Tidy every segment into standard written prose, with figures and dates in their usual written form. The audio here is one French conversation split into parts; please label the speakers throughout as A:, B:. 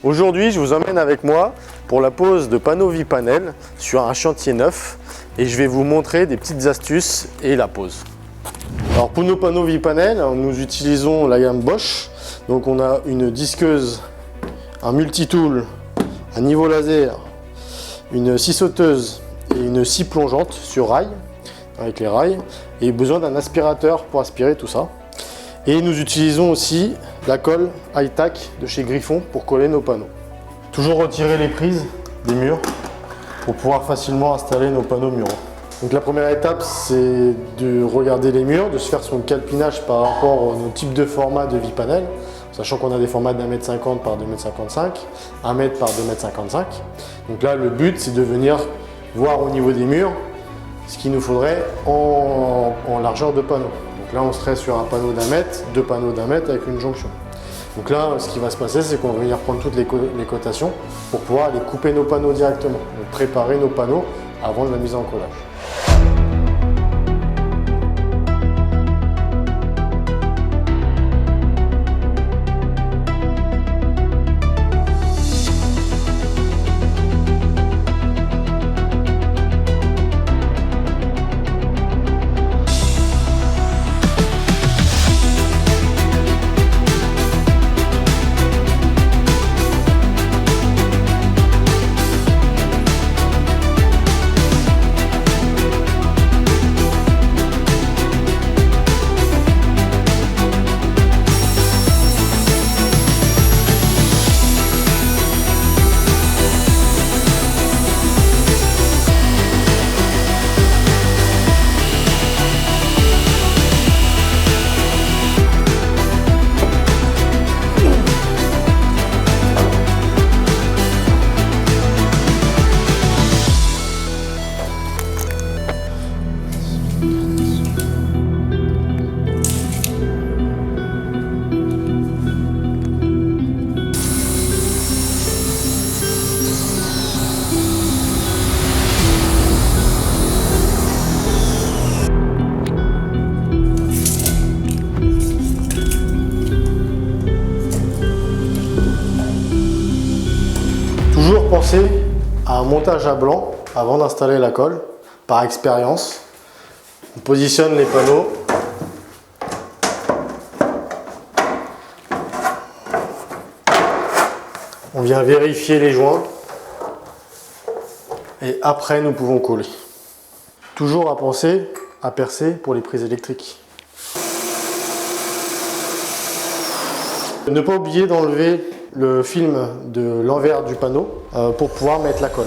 A: Aujourd'hui, je vous emmène avec moi pour la pose de panneaux Vipanel sur un chantier neuf et je vais vous montrer des petites astuces et la pose. Alors pour nos panneaux Vipanel, nous utilisons la gamme Bosch. Donc on a une disqueuse, un multitool, un niveau laser, une scie sauteuse et une scie plongeante sur rail, avec les rails, et besoin d'un aspirateur pour aspirer tout ça. Et nous utilisons aussi la colle high-tack de chez Griffon pour coller nos panneaux. Toujours retirer les prises des murs pour pouvoir facilement installer nos panneaux muraux. Donc la première étape, c'est de regarder les murs, de se faire son calpinage par rapport aux types de formats de Vipanel, sachant qu'on a des formats d'1,50 m par 2,55 m, 1 m par 2,55 m. Donc là, le but, c'est de venir voir au niveau des murs ce qu'il nous faudrait en largeur de panneau. Donc là, on serait sur un panneau d'1 mètre, deux panneaux d'1 mètre avec une jonction. Donc là, ce qui va se passer, c'est qu'on va venir prendre toutes les cotations pour pouvoir aller couper nos panneaux directement, donc préparer nos panneaux avant de la mise en collage. Toujours penser à un montage à blanc avant d'installer la colle, par expérience. On positionne les panneaux. On vient vérifier les joints. Et après, nous pouvons coller. Toujours à penser à percer pour les prises électriques. Ne pas oublier d'enlever le film de l'envers du panneau pour pouvoir mettre la colle.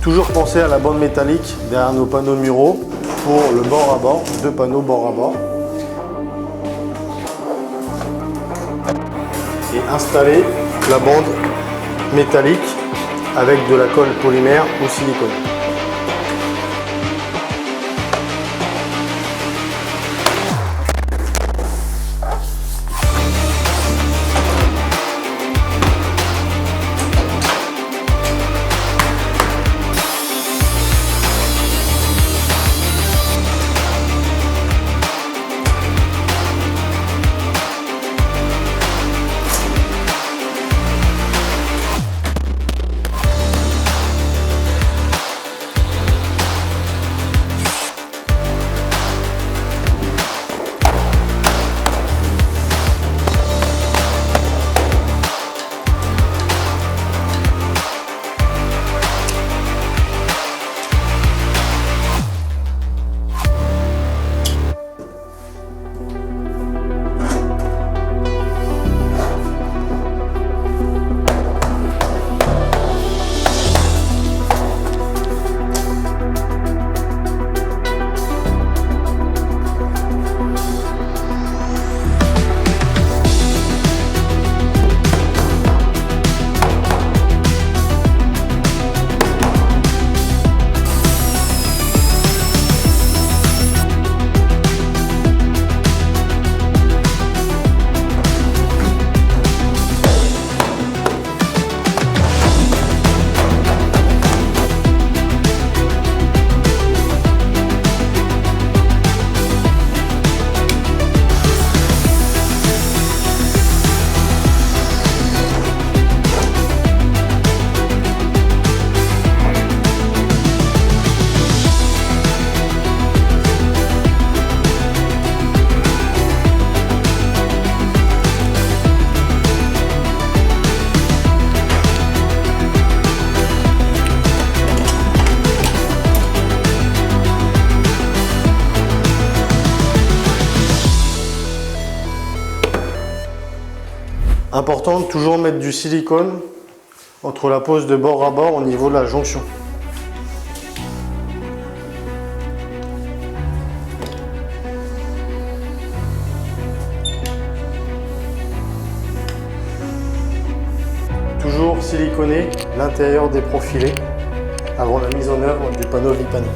A: Toujours penser à la bande métallique derrière nos panneaux muraux pour le bord à bord, deux panneaux bord à bord. Et installer la bande métallique avec de la colle polymère ou silicone. Important de toujours mettre du silicone entre la pose de bord à bord au niveau de la jonction. Toujours siliconer l'intérieur des profilés avant la mise en œuvre du panneau Vipanel.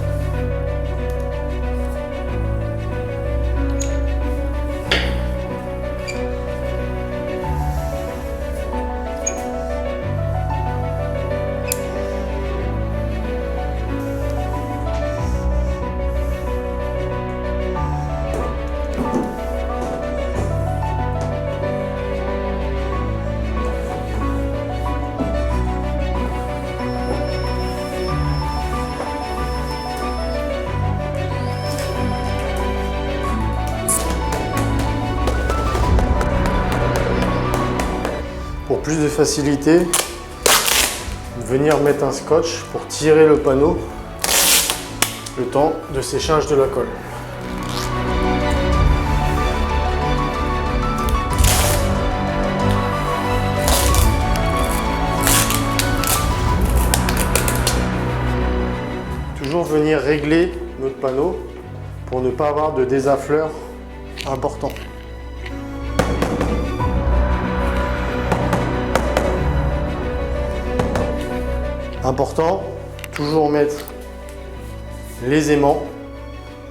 A: Pour plus de facilité, venir mettre un scotch pour tirer le panneau le temps de séchage de la colle. Toujours venir régler notre panneau pour ne pas avoir de désaffleur important. Important, toujours mettre les aimants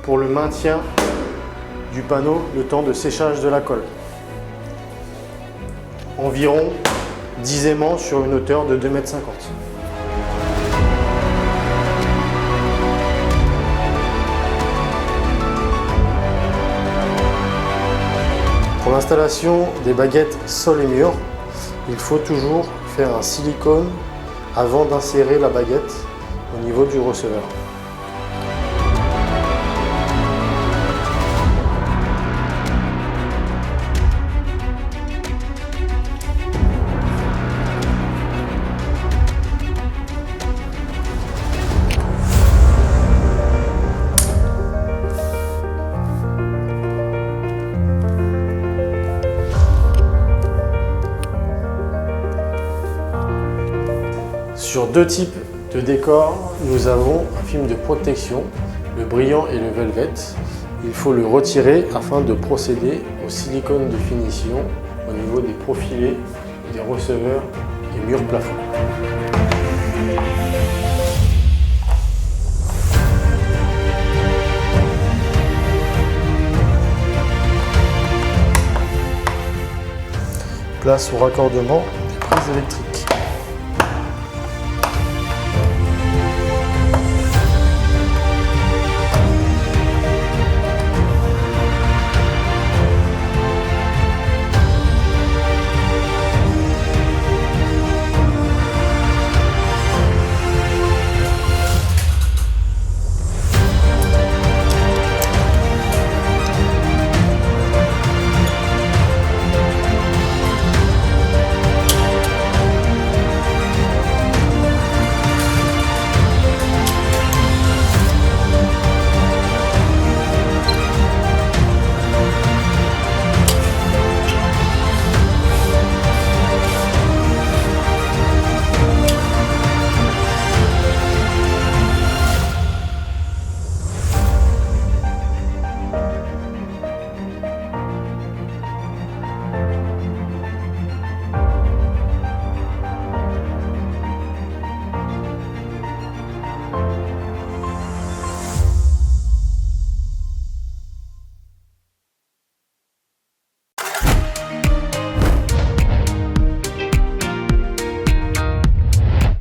A: pour le maintien du panneau le temps de séchage de la colle. Environ 10 aimants sur une hauteur de 2,50 m. Pour l'installation des baguettes sol et mur, il faut toujours faire un silicone avant d'insérer la baguette au niveau du receveur. Sur deux types de décors, nous avons un film de protection, le brillant et le velvet. Il faut le retirer afin de procéder au silicone de finition au niveau des profilés, des receveurs et murs plafond. Place au raccordement des prises électriques.